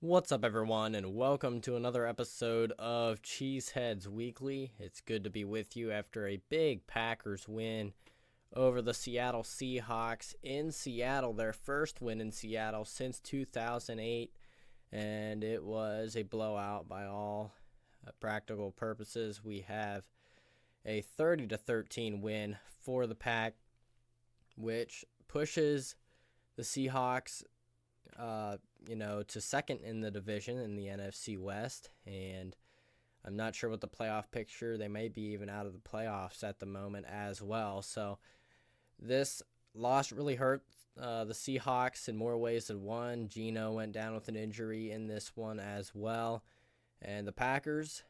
What's up, everyone, and welcome to another episode of Cheeseheadz Weekly. It's good to be with you after a big Packers win over the Seattle Seahawks in Seattle, their first win in Seattle since 2008, and it was a blowout by all practical purposes. We have a 30-13 win for the Pack, which pushes the Seahawks to second in the division in the NFC West, and I'm not sure what the playoff picture. They may be even out of the playoffs at the moment as well. So this loss really hurt the Seahawks in more ways than one. Geno went down with an injury in this one as well, and the Packers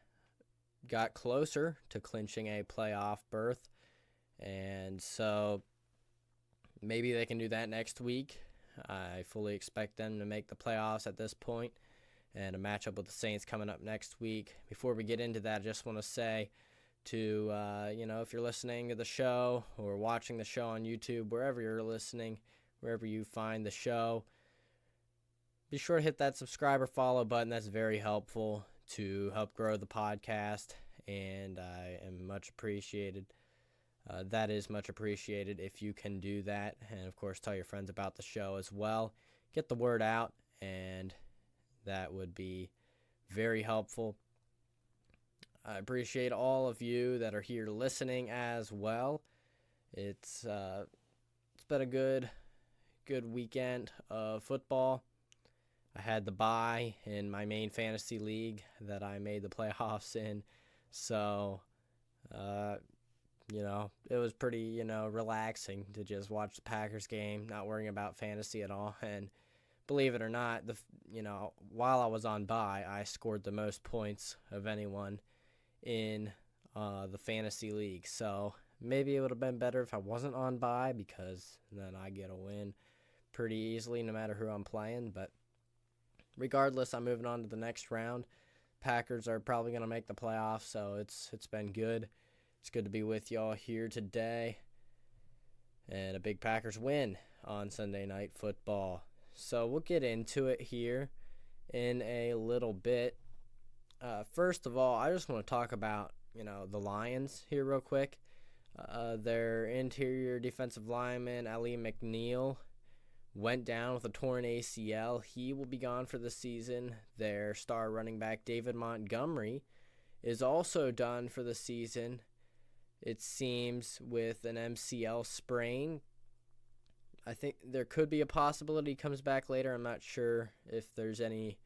got closer to clinching a playoff berth, and so maybe they can do that next week. I fully expect them to make the playoffs at this point, and a matchup with the Saints coming up next week. Before we get into that, I just want to say to, if you're listening to the show or watching the show on YouTube, wherever you're listening, wherever you find the show, be sure to hit that subscribe or follow button. That's very helpful to help grow the podcast, and I am much appreciated. That is much appreciated if you can do that. And, of course, tell your friends about the show as well. Get the word out, and that would be very helpful. I appreciate all of you that are here listening as well. It's been a good weekend of football. I had the bye in my main fantasy league that I made the playoffs in. So, it was pretty, relaxing to just watch the Packers game, not worrying about fantasy at all. And believe it or not, while I was on bye, I scored the most points of anyone in the fantasy league. So maybe it would have been better if I wasn't on bye, because then I get a win pretty easily no matter who I'm playing. But regardless, I'm moving on to the next round. Packers are probably going to make the playoffs, so it's been good. It's good to be with y'all here today. And a big Packers win on Sunday Night Football. So we'll get into it here in a little bit. First of all, I just want to talk about, the Lions here real quick. Their interior defensive lineman, Ali McNeil, went down with a torn ACL. He will be gone for the season. Their star running back, David Montgomery, is also done for the season, it seems, with an MCL sprain. I think there could be a possibility he comes back later. I'm not sure if there's any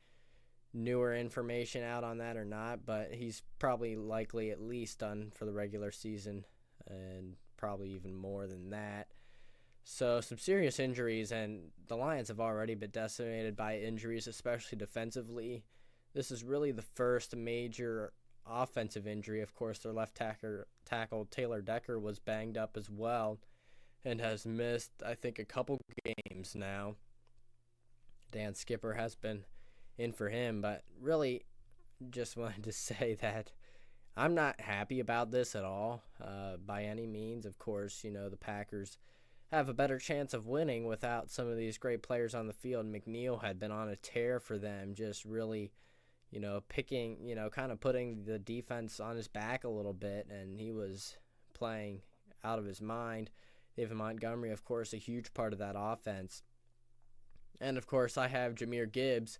newer information out on that or not, but he's probably likely at least done for the regular season, and probably even more than that. So some serious injuries, and the Lions have already been decimated by injuries, especially defensively. This is really the first major offensive injury. Of course, their left tackle Taylor Decker was banged up as well and has missed, I think, a couple games now. Dan Skipper has been in for him, but really just wanted to say that I'm not happy about this at all by any means. Of course, the Packers have a better chance of winning without some of these great players on the field. McNeil had been on a tear for them, just really picking, kind of putting the defense on his back a little bit, and he was playing out of his mind. David Montgomery, of course, a huge part of that offense. And, of course, I have Jahmyr Gibbs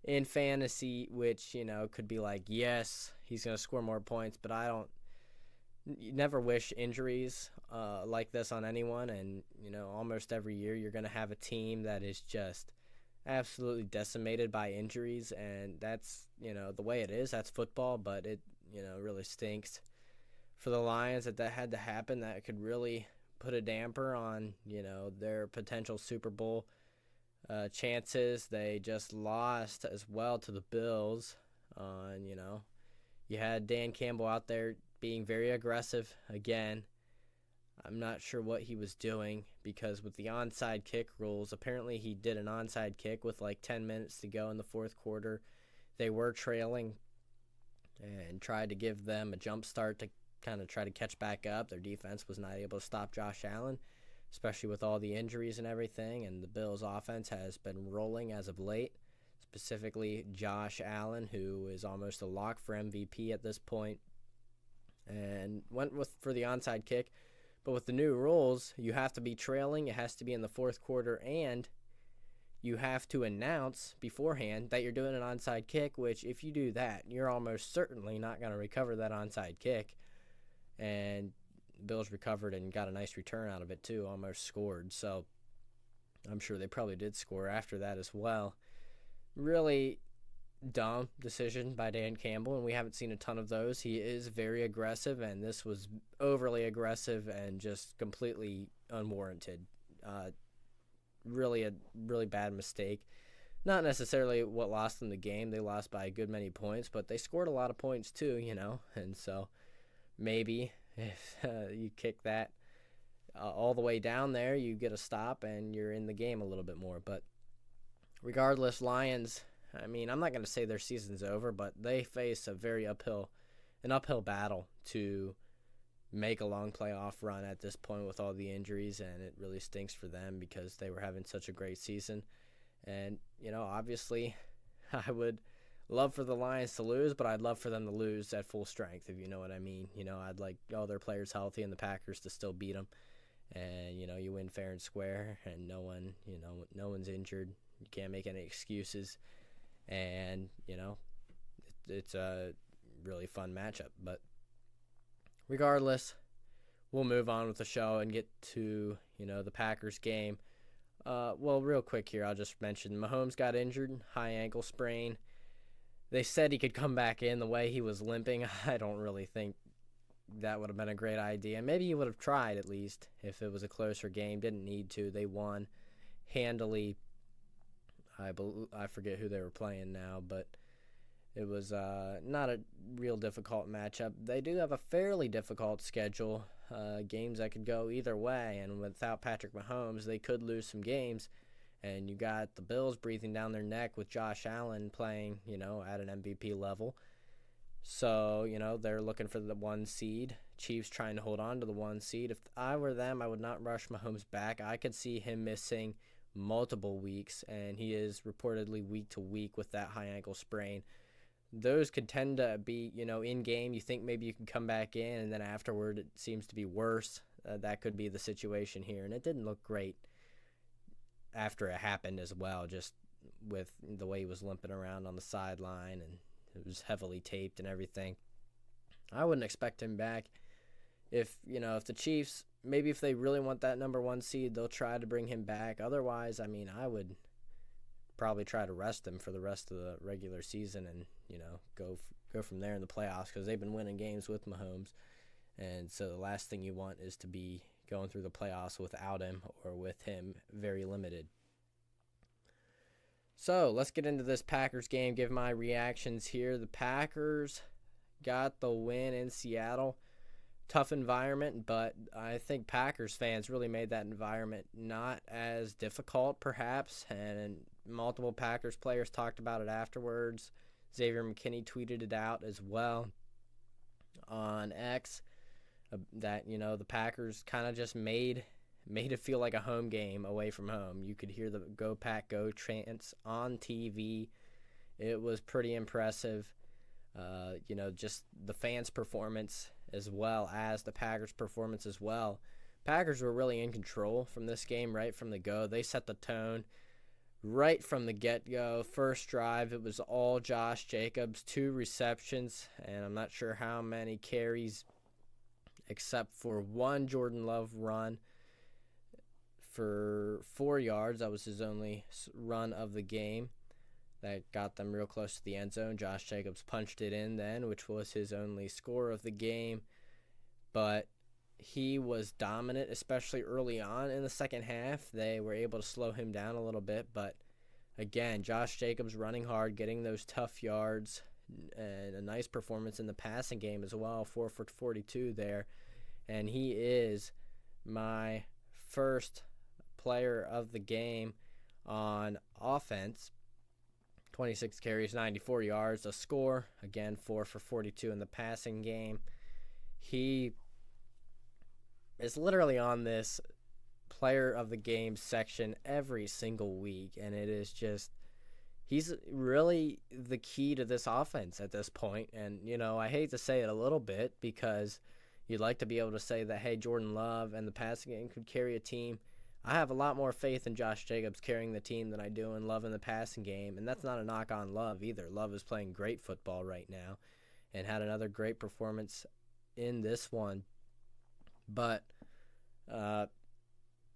in fantasy, which, could be like, yes, he's going to score more points, but you never wish injuries like this on anyone, and, almost every year you're going to have a team that is just absolutely decimated by injuries, and that's, the way it is. That's football, but it, really stinks for the Lions that had to happen. That could really put a damper on, their potential Super Bowl chances. They just lost as well to the Bills. And, you had Dan Campbell out there being very aggressive again. I'm not sure what he was doing, because with the onside kick rules, apparently he did an onside kick with like 10 minutes to go in the fourth quarter. They were trailing and tried to give them a jump start to kind of try to catch back up. Their defense was not able to stop Josh Allen, especially with all the injuries and everything, and the Bills' offense has been rolling as of late. specifically Josh Allen, who is almost a lock for MVP at this point, and went for the onside kick. But with the new rules, you have to be trailing. It has to be in the fourth quarter, and you have to announce beforehand that you're doing an onside kick, which if you do that, you're almost certainly not going to recover that onside kick. And Bills recovered and got a nice return out of it too, almost scored. So I'm sure they probably did score after that as well. Really dumb decision by Dan Campbell, and we haven't seen a ton of those. He is very aggressive, and this was overly aggressive and just completely unwarranted. Really a really bad mistake. Not necessarily what lost them the game. They lost by a good many points, but they scored a lot of points too, and so maybe if you kick that all the way down there, you get a stop and you're in the game a little bit more. But regardless, Lions, I mean, I'm not going to say their season's over, but they face an uphill battle to make a long playoff run at this point with all the injuries, and it really stinks for them because they were having such a great season. And, obviously I would love for the Lions to lose, but I'd love for them to lose at full strength, if you know what I mean. I'd like all their players healthy and the Packers to still beat them. And, you win fair and square, and no one's injured. You can't make any excuses. And, it's a really fun matchup. But regardless, we'll move on with the show and get to, the Packers game. Well, real quick here, I'll just mention Mahomes got injured, high ankle sprain. They said he could come back in the way he was limping. I don't really think that would have been a great idea. Maybe he would have tried at least if it was a closer game. Didn't need to. They won handily. I forget who they were playing now, but it was not a real difficult matchup. They do have a fairly difficult schedule, games that could go either way, and without Patrick Mahomes, they could lose some games. And you got the Bills breathing down their neck with Josh Allen playing, at an MVP level. So, they're looking for the 1 seed. Chiefs trying to hold on to the 1 seed. If I were them, I would not rush Mahomes back. I could see him missing multiple weeks, and he is reportedly week to week with that high ankle sprain. Those could tend to be, in game. You think maybe you can come back in, and then afterward it seems to be worse. That could be the situation here, and it didn't look great after it happened as well, just with the way he was limping around on the sideline, and it was heavily taped and everything. I wouldn't expect him back. If the Chiefs, maybe if they really want that number 1 seed, they'll try to bring him back. Otherwise, I mean, I would probably try to rest him for the rest of the regular season and, go from there in the playoffs, because they've been winning games with Mahomes. And so the last thing you want is to be going through the playoffs without him, or with him very limited. So let's get into this Packers game, give my reactions here. The Packers got the win in Seattle. Tough environment, but I think Packers fans really made that environment not as difficult, perhaps, and multiple Packers players talked about it afterwards. Xavier McKinney tweeted it out as well on X, that, the Packers kind of just made it feel like a home game away from home. You could hear the Go Pack Go chants on TV. It was pretty impressive. Just the fans' performance as well as the Packers' performance as well. Packers were really in control from this game right from the go. They set the tone right from the get-go. First drive, it was all Josh Jacobs, 2 receptions, and I'm not sure how many carries, except for 1 Jordan Love run for 4 yards. That was his only run of the game. That got them real close to the end zone. Josh Jacobs punched it in then, which was his only score of the game. But he was dominant, especially early on in the second half. They were able to slow him down a little bit. But, again, Josh Jacobs running hard, getting those tough yards, and a nice performance in the passing game as well, 4 for 42 there. And he is my first player of the game on offense. 26 carries, 94 yards, a score. Again, 4 for 42 in the passing game. He is literally on this player of the game section every single week, and it is just, he's really the key to this offense at this point. And, I hate to say it a little bit because you'd like to be able to say that, hey, Jordan Love and the passing game could carry a team. I have a lot more faith in Josh Jacobs carrying the team than I do in Love in the passing game, and that's not a knock on Love either. Love is playing great football right now and had another great performance in this one. But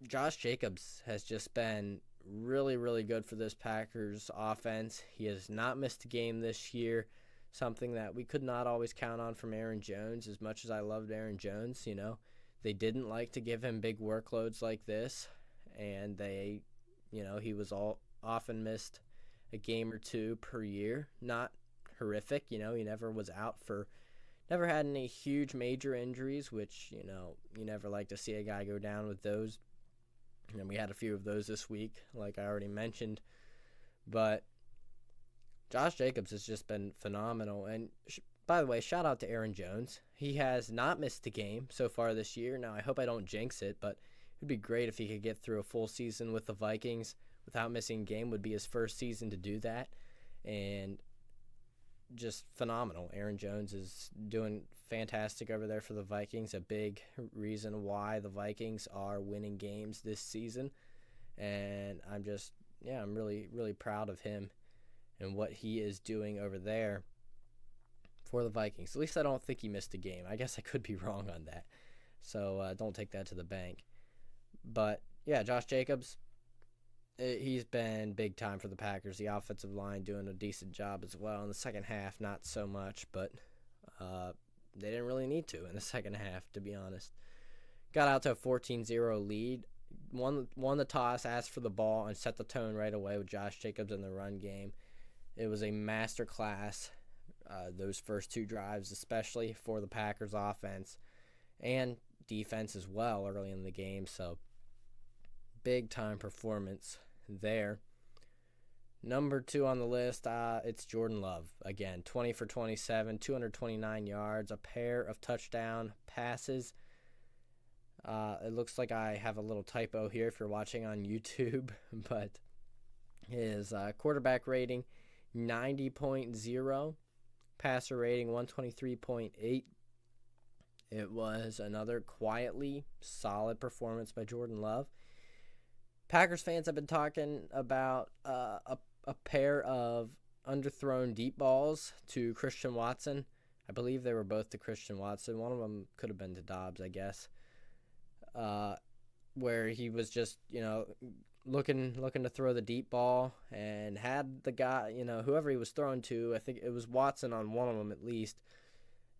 Josh Jacobs has just been really, really good for this Packers offense. He has not missed a game this year, something that we could not always count on from Aaron Jones. As much as I loved Aaron Jones, they didn't like to give him big workloads like this, and he was often missed a game or two per year. Not horrific, he never was out never had any huge major injuries, which, you never like to see a guy go down with those. And we had a few of those this week, like I already mentioned. But Josh Jacobs has just been phenomenal. And by the way, shout out to Aaron Jones. He has not missed a game so far this year. Now, I hope I don't jinx it, but it would be great if he could get through a full season with the Vikings without missing a game. Would be his first season to do that. And just phenomenal. Aaron Jones is doing fantastic over there for the Vikings. A big reason why the Vikings are winning games this season. And I'm really, really proud of him and what he is doing over there for the Vikings. At least I don't think he missed a game. I guess I could be wrong on that. So don't take that to the bank. But yeah, Josh Jacobs, he's been big time for the Packers. The offensive line doing a decent job as well. In the second half, not so much, but they didn't really need to in the second half, to be honest. Got out to a 14-0 lead. Won the toss, asked for the ball, and set the tone right away with Josh Jacobs in the run game. It was a masterclass, those first two drives, especially for the Packers offense and defense as well early in the game. So big-time performance there. Number 2 on the list, it's Jordan Love. Again, 20 for 27, 229 yards, a pair of touchdown passes. It looks like I have a little typo here if you're watching on YouTube, but his quarterback rating, 90.0, passer rating, 123.8. It was another quietly solid performance by Jordan Love. Packers fans have been talking about a pair of underthrown deep balls to Christian Watson. I believe they were both to Christian Watson. One of them could have been to Dobbs, I guess. Where he was just, looking to throw the deep ball and had the guy, whoever he was throwing to, I think it was Watson on one of them at least,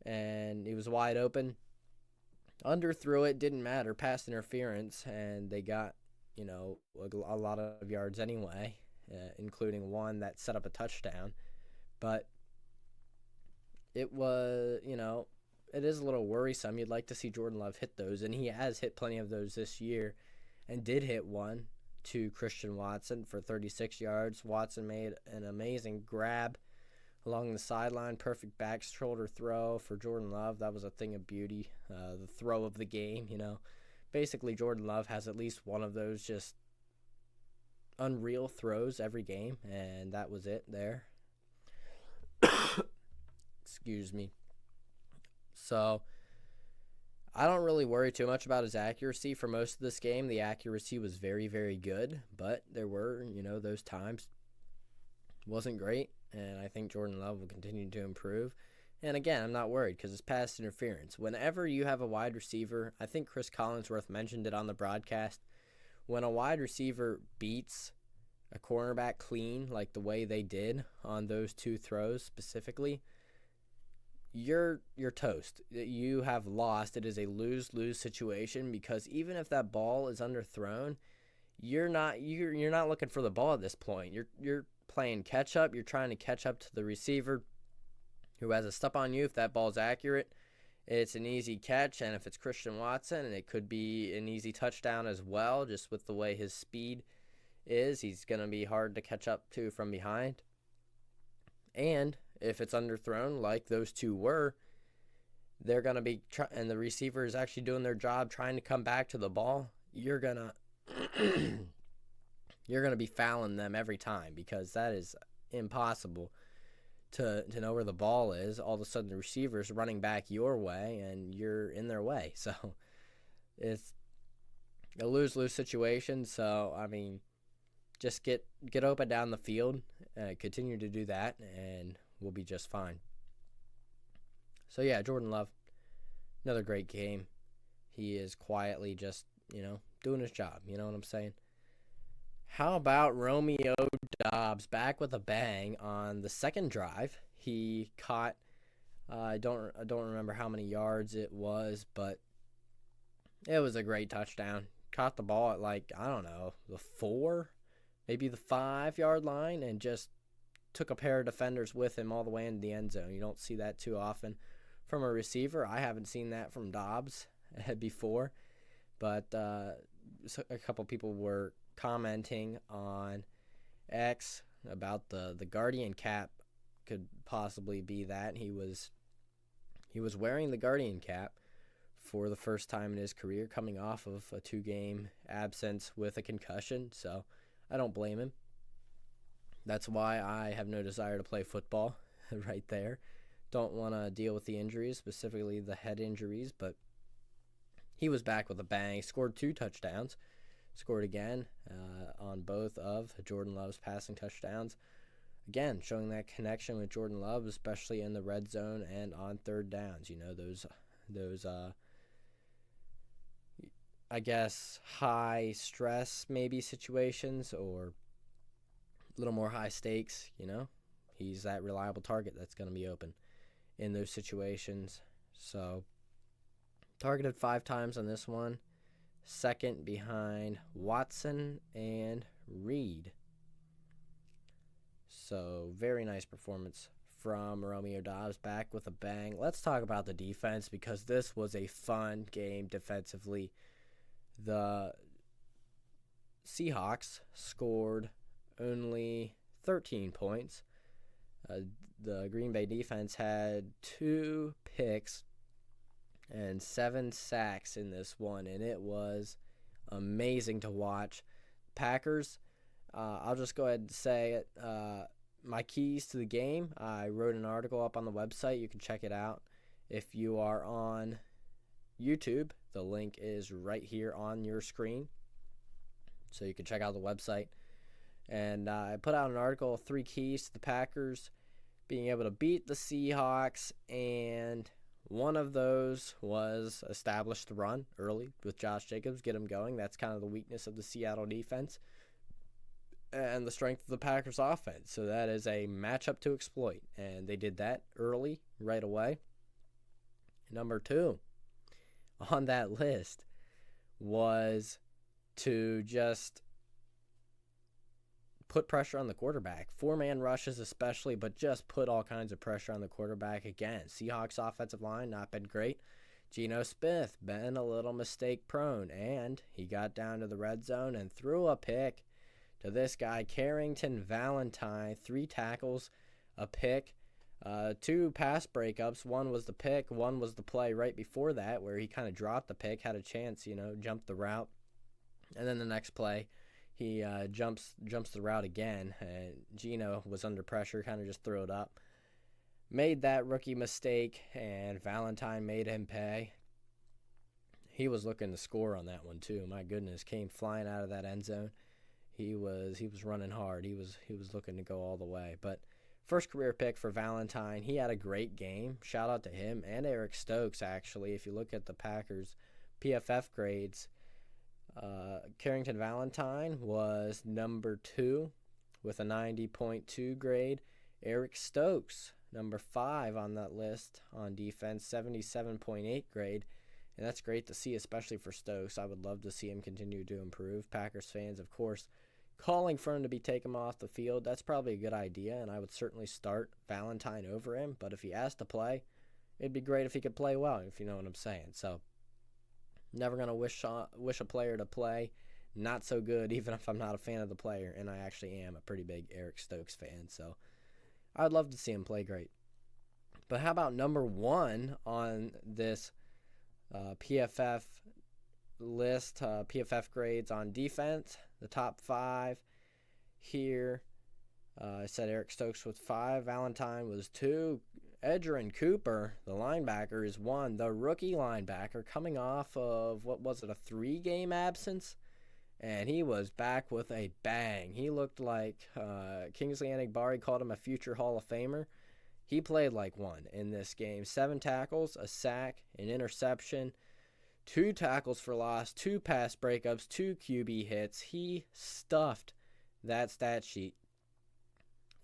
and he was wide open. Underthrew it, didn't matter, pass interference, and they got, a lot of yards anyway, including one that set up a touchdown. But it was, it is a little worrisome. You'd like to see Jordan Love hit those, and he has hit plenty of those this year and did hit one to Christian Watson for 36 yards. Watson made an amazing grab along the sideline, perfect back shoulder throw for Jordan Love. That was a thing of beauty, the throw of the game, Basically, Jordan Love has at least one of those just unreal throws every game, and that was it there. Excuse me. So I don't really worry too much about his accuracy for most of this game. The accuracy was very, very good, but there were, those times wasn't great, and I think Jordan Love will continue to improve. And again, I'm not worried because it's pass interference. Whenever you have a wide receiver, I think Chris Collinsworth mentioned it on the broadcast, when a wide receiver beats a cornerback clean like the way they did on those two throws specifically, you're toast. You have lost. It is a lose-lose situation because even if that ball is underthrown, you're not looking for the ball at this point. You're playing catch up. You're trying to catch up to the receiver who has a step on you. If that ball's accurate, it's an easy catch, and if it's Christian Watson, and it could be an easy touchdown as well, just with the way his speed is. He's going to be hard to catch up to from behind. And if it's underthrown, like those two were, they're going to be, and the receiver is actually doing their job trying to come back to the ball, you're going to be fouling them every time because that is impossible to know where the ball is. All of a sudden, the receiver's running back your way, and you're in their way. So it's a lose-lose situation. So, I mean, just get open down the field, continue to do that, and we'll be just fine. So, yeah, Jordan Love, another great game. He is quietly just, doing his job. You know what I'm saying? How about Romeo Doubs back with a bang on the second drive? He caught, I don't remember how many yards it was, but it was a great touchdown. Caught the ball at the 4, maybe the 5-yard line, and just took a pair of defenders with him all the way into the end zone. You don't see that too often from a receiver. I haven't seen that from Doubs before, but a couple people were commenting on X about the Guardian cap could possibly be that. He was wearing the Guardian cap for the first time in his career, coming off of a 2-game absence with a concussion, so I don't blame him. That's why I have no desire to play football right there. Don't want to deal with the injuries, specifically the head injuries, but he was back with a bang, scored 2 touchdowns, scored again on both of Jordan Love's passing touchdowns. Again, showing that connection with Jordan Love, especially in the red zone and on third downs. Those I guess high stress maybe situations, or a little more high stakes. He's that reliable target that's going to be open in those situations. So targeted 5 times on this one, second behind Watson and Reed. So very nice performance from Romeo Doubs, back with a bang. Let's talk about the defense, because this was a fun game defensively. The Seahawks scored only 13 points. The Green Bay defense had 2 picks and 7 sacks in this one, and it was amazing to watch. Packers, I'll just go ahead and say it. My keys to the game, I wrote an article up on the website. You can check it out. If you are on YouTube, the link is right here on your screen, so you can check out the website. And I put out an article, 3 keys to the Packers being able to beat the Seahawks, and one of those was establish the run early with Josh Jacobs, get him going. That's kind of the weakness of the Seattle defense and the strength of the Packers offense. So that is a matchup to exploit, and they did that early, right away. Number 2 on that list was to just put pressure on the quarterback. 4-man rushes especially, but just put all kinds of pressure on the quarterback again. Seahawks offensive line not been great. Geno Smith been a little mistake prone, and he got down to the red zone and threw a pick to this guy, Carrington Valentine. 3 tackles, a pick, 2 pass breakups. One was the pick, one was the play right before that where he kind of dropped the pick, had a chance, jumped the route. And then the next play, he jumps the route again, and Geno was under pressure, kind of just threw it up. Made that rookie mistake, and Valentine made him pay. He was looking to score on that one too. My goodness, came flying out of that end zone. He was running hard. He was looking to go all the way. But first career pick for Valentine. He had a great game. Shout out to him and Eric Stokes, actually. If you look at the Packers' PFF grades, Carrington Valentine was number 2 with a 90.2 grade. Eric Stokes, number 5 on that list on defense, 77.8 grade. And that's great to see, especially for Stokes. I would love to see him continue to improve. Packers fans, of course, calling for him to be taken off the field. That's probably a good idea, and I would certainly start Valentine over him. But if he has to play, it'd be great if he could play well, if you know what I'm saying. So never going to wish a player to play not so good, even if I'm not a fan of the player, and I actually am a pretty big Eric Stokes fan. So I'd love to see him play great. But how about number 1 on this PFF list, PFF grades on defense, the top 5 here. I said Eric Stokes with 5. Valentine was 2. Edgerrin Cooper, the linebacker, is 1. The rookie linebacker coming off of, what was it, a 3-game absence? And he was back with a bang. He looked like Kingsley Enagbari called him a future Hall of Famer. He played like one in this game. 7 tackles, a sack, an interception, 2 tackles for loss, 2 pass breakups, 2 QB hits. He stuffed that stat sheet.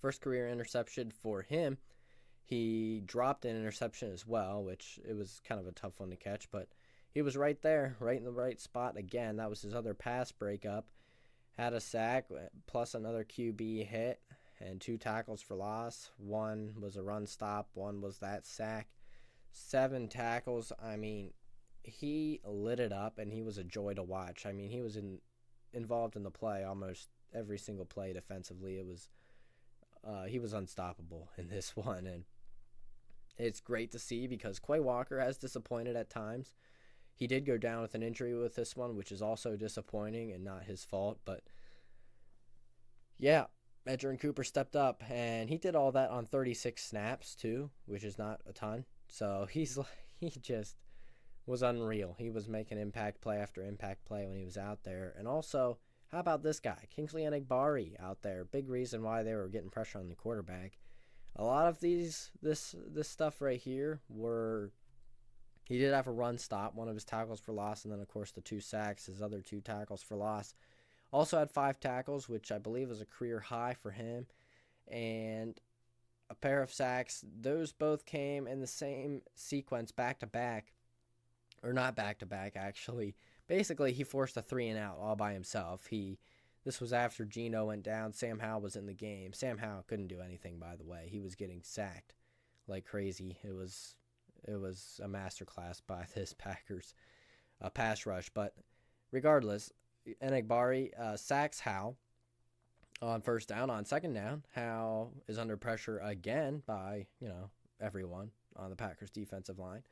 First career interception for him. He dropped an interception as well, which it was kind of a tough one to catch, but he was right there, right in the right spot again. That was his other pass breakup. Had a sack plus another QB hit and 2 tackles for loss. 1 was a run stop, 1 was that sack. 7 tackles. I mean, he lit it up, and he was a joy to watch. I mean, he was involved in the play almost every single play defensively. It was he was unstoppable in this one, and it's great to see because Quay Walker has disappointed at times. He did go down with an injury with this one, which is also disappointing and not his fault. But, yeah, Edgerrin Cooper stepped up, and he did all that on 36 snaps, too, which is not a ton. So he just was unreal. He was making impact play after impact play when he was out there. And also, how about this guy, Kingsley Enagbari out there? Big reason why they were getting pressure on the quarterback. A lot of this stuff right here were, he did have a run stop, 1 of his tackles for loss, and then, of course, the 2 sacks, his other 2 tackles for loss. Also had 5 tackles, which I believe is a career high for him, and a pair of sacks. Those both came in the same sequence, back-to-back, or not back-to-back, actually. Basically, he forced a 3-and-out all by himself. This was after Geno went down. Sam Howell was in the game. Sam Howell couldn't do anything, by the way. He was getting sacked like crazy. It was a masterclass by this Packers pass rush. But regardless, Enagbari sacks Howell on first down. On second down, Howell is under pressure again by, everyone on the Packers defensive line.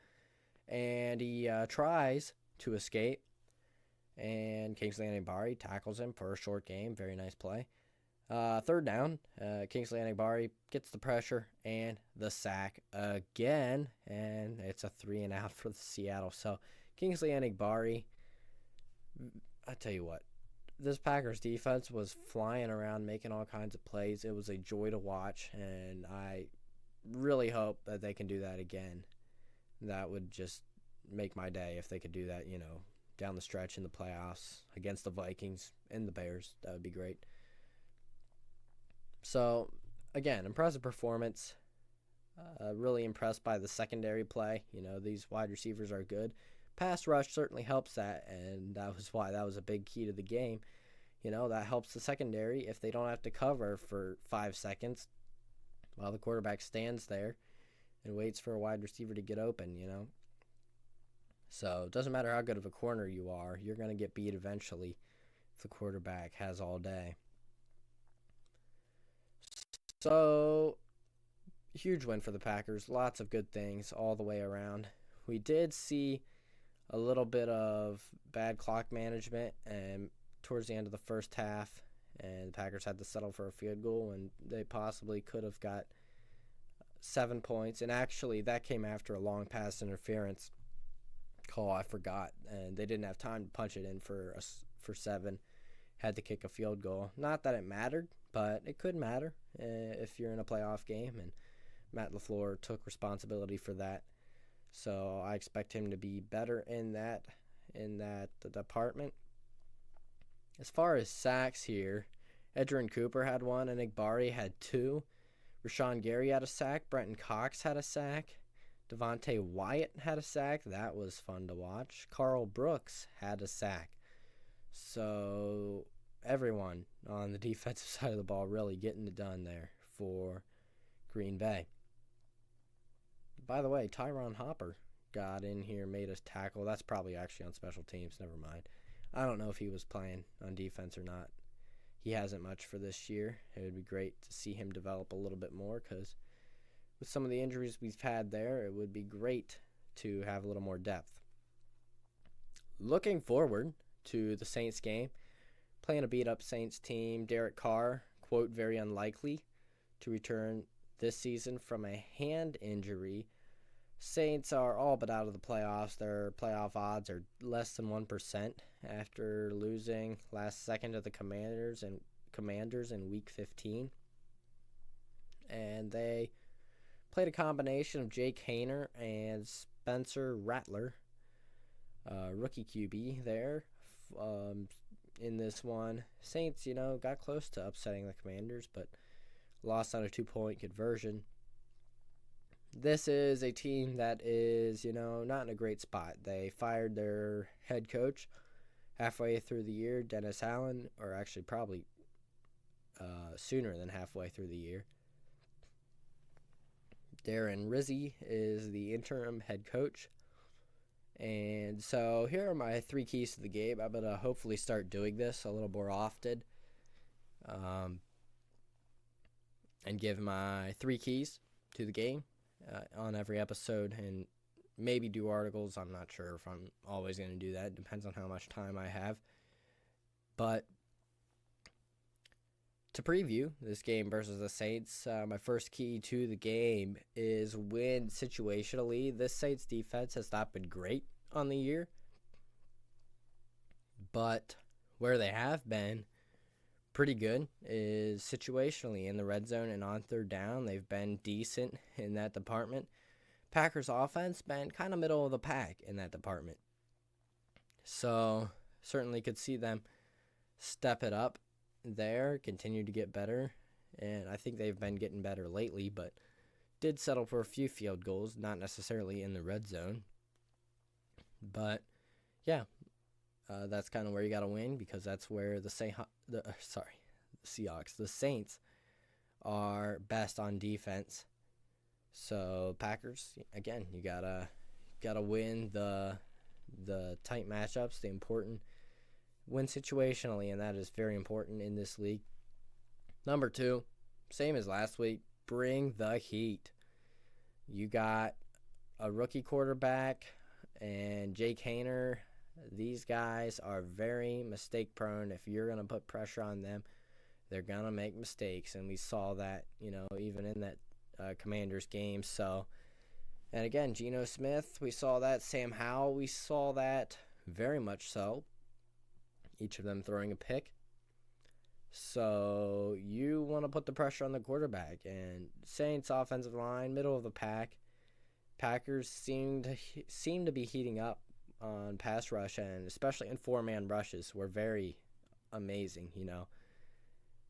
And he tries to escape. And Kingsley Enagbari tackles him for a short game. Very nice play. Third down, Kingsley Enagbari gets the pressure and the sack again. And it's a 3-and-out for the Seattle. So Kingsley Enagbari, I tell you what, this Packers defense was flying around, making all kinds of plays. It was a joy to watch, and I really hope that they can do that again. That would just make my day if they could do that, down the stretch in the playoffs against the Vikings and the Bears. That would be great. So, again, impressive performance. Really impressed by the secondary play. These wide receivers are good. Pass rush certainly helps that, and that was a big key to the game. That helps the secondary if they don't have to cover for 5 seconds while the quarterback stands there and waits for a wide receiver to get open, So it doesn't matter how good of a corner you are, you're going to get beat eventually if the quarterback has all day. So, huge win for the Packers. Lots of good things all the way around. We did see a little bit of bad clock management and towards the end of the first half, and the Packers had to settle for a field goal, and they possibly could have got 7 points. And actually, that came after a long pass interference call I forgot, and they didn't have time to punch it in for 7. Had to kick a field goal. Not that it mattered, but it could matter if you're in a playoff game, and Matt LaFleur took responsibility for that. So I expect him to be better in that department. As far as sacks here, Edgerrin Cooper had 1, and Enagbari had 2. Rashawn Gary had a sack. Brenton Cox had a sack. Devontae Wyatt had a sack. That was fun to watch. Carl Brooks had a sack. So everyone on the defensive side of the ball really getting it done there for Green Bay. By the way, Tyron Hopper got in here, made a tackle. That's probably actually on special teams. Never mind. I don't know if he was playing on defense or not. He hasn't much for this year. It would be great to see him develop a little bit more because with some of the injuries we've had there, it would be great to have a little more depth. Looking forward to the Saints game, playing a beat-up Saints team. Derek Carr, quote, very unlikely. to return this season from a hand injury. Saints are all but out of the playoffs. Their playoff odds are less than 1% after losing last second to the Commanders in Week 15. And they played a combination of Jake Haener and Spencer Rattler, rookie QB there. In this one, Saints, got close to upsetting the Commanders, but lost on a 2-point conversion. This is a team that is, not in a great spot. They fired their head coach halfway through the year, Dennis Allen, or actually probably sooner than halfway through the year. Darren Rizzi is the interim head coach. And so here are my 3 keys to the game. I'm going to hopefully start doing this a little more often. And give my 3 keys to the game on every episode, and maybe do articles. I'm not sure if I'm always going to do that. It depends on how much time I have. But to preview this game versus the Saints, my first key to the game is win situationally. This Saints defense has not been great on the year, but where they have been pretty good is situationally in the red zone and on third down. They've been decent in that department. Packers offense been kind of middle of the pack in that department. So certainly could see them step it up there, continue to get better. And I think they've been getting better lately, but did settle for a few field goals, not necessarily in the red zone. But yeah, that's kind of where you got to win, because that's where the Saints are best on defense. So Packers, again, you gotta win the tight matchups, the important win situationally, and that is very important in this league. Number 2, same as last week, bring the heat. You got a rookie quarterback and Jake Haener. These guys are very mistake prone. If you're going to put pressure on them, they're going to make mistakes. And we saw that, even in that Commanders game. So, and again, Geno Smith, we saw that. Sam Howell, we saw that very much so. Each of them throwing a pick. So you want to put the pressure on the quarterback. And Saints offensive line, middle of the pack. Packers seem to be heating up on pass rush, and especially in 4-man rushes were very amazing.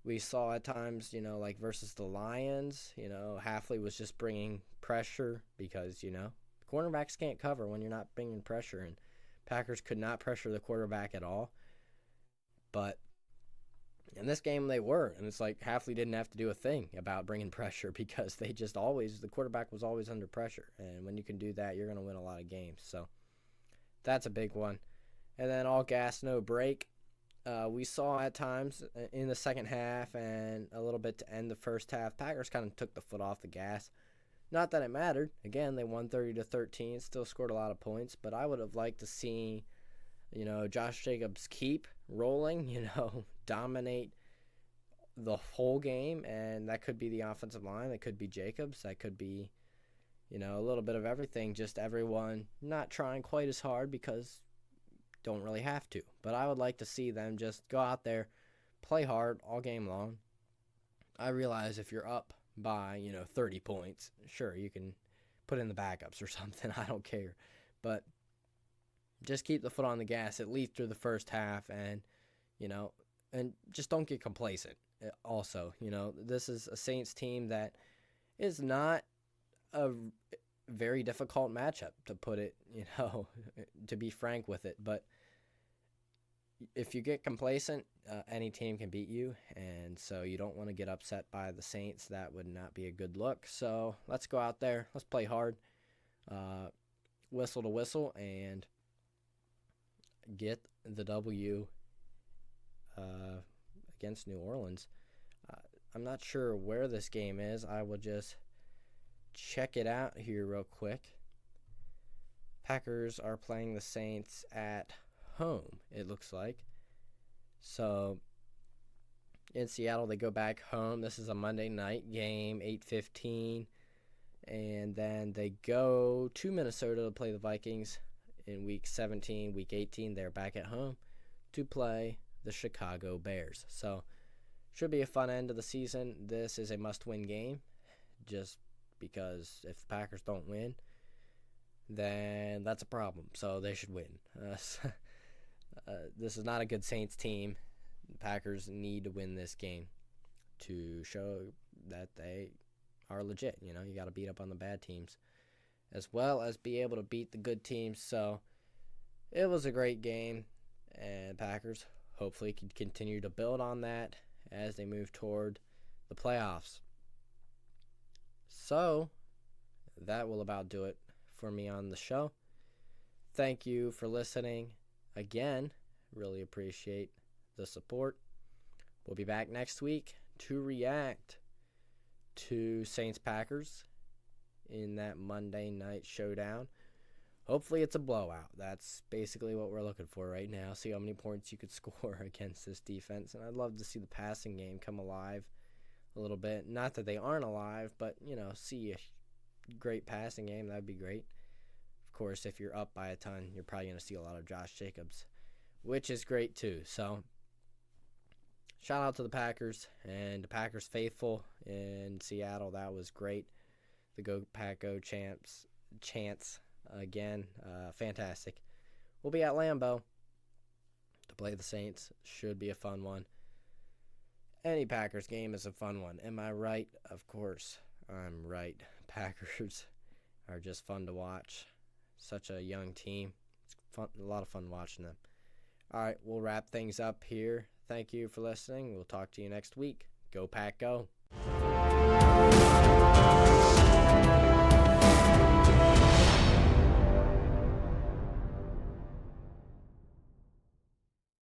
We saw at times, like versus the Lions, Halfley was just bringing pressure because, cornerbacks can't cover when you're not bringing pressure, and Packers could not pressure the quarterback at all. But in this game they were, and it's like Halfley didn't have to do a thing about bringing pressure because the quarterback was always under pressure, and when you can do that, you're going to win a lot of games. So that's a big one. And then all gas, no brake. We saw at times in the second half and a little bit to end the first half, Packers kind of took the foot off the gas. Not that it mattered. Again, they won 30-13, still scored a lot of points, but I would have liked to see, Josh Jacobs keep rolling, dominate the whole game, and that could be the offensive line, that could be Jacobs, that could be, a little bit of everything, just everyone not trying quite as hard because don't really have to. But I would like to see them just go out there, play hard all game long. I realize if you're up by, 30 points, sure, you can put in the backups or something. I don't care. But just keep the foot on the gas at least through the first half, and, and just don't get complacent. Also, this is a Saints team that is not a very difficult matchup, to put it, to be frank with it. But if you get complacent, any team can beat you, and so you don't want to get upset by the Saints. That would not be a good look. So let's go out there, let's play hard, whistle to whistle, and get the W against New Orleans. I'm not sure where this game is. I will just check it out here real quick. Packers are playing the Saints at home, it looks like. So in Seattle. They go back home. This is a Monday night game, 8:15. And then they go to Minnesota to play the Vikings in Week 17. Week 18, they're back at home to play the Chicago Bears. So, should be a fun end of the season. This is a must-win game, just because if the Packers don't win, then that's a problem. So, they should win. This is not a good Saints team. The Packers need to win this game to show that they are legit. You got to beat up on the bad teams as well as be able to beat the good teams. So it was a great game, and Packers hopefully can continue to build on that as they move toward the playoffs. So that will about do it for me on the show. Thank you for listening again. Really appreciate the support. We'll be back next week to react to Saints-Packers in that Monday night showdown. Hopefully it's a blowout. That's basically what we're looking for right now. See how many points you could score against this defense. And I'd love to see the passing game come alive a little bit. Not that they aren't alive, but, see a great passing game. That'd be great. Of course, if you're up by a ton, you're probably going to see a lot of Josh Jacobs, which is great too. So, shout out to the Packers and the Packers faithful in Seattle. That was great. The Go Pack Go chants again. Fantastic. We'll be at Lambeau to play the Saints. Should be a fun one. Any Packers game is a fun one. Am I right? Of course, I'm right. Packers are just fun to watch. Such a young team. It's fun, a lot of fun watching them. All right, we'll wrap things up here. Thank you for listening. We'll talk to you next week. Go Pack Go.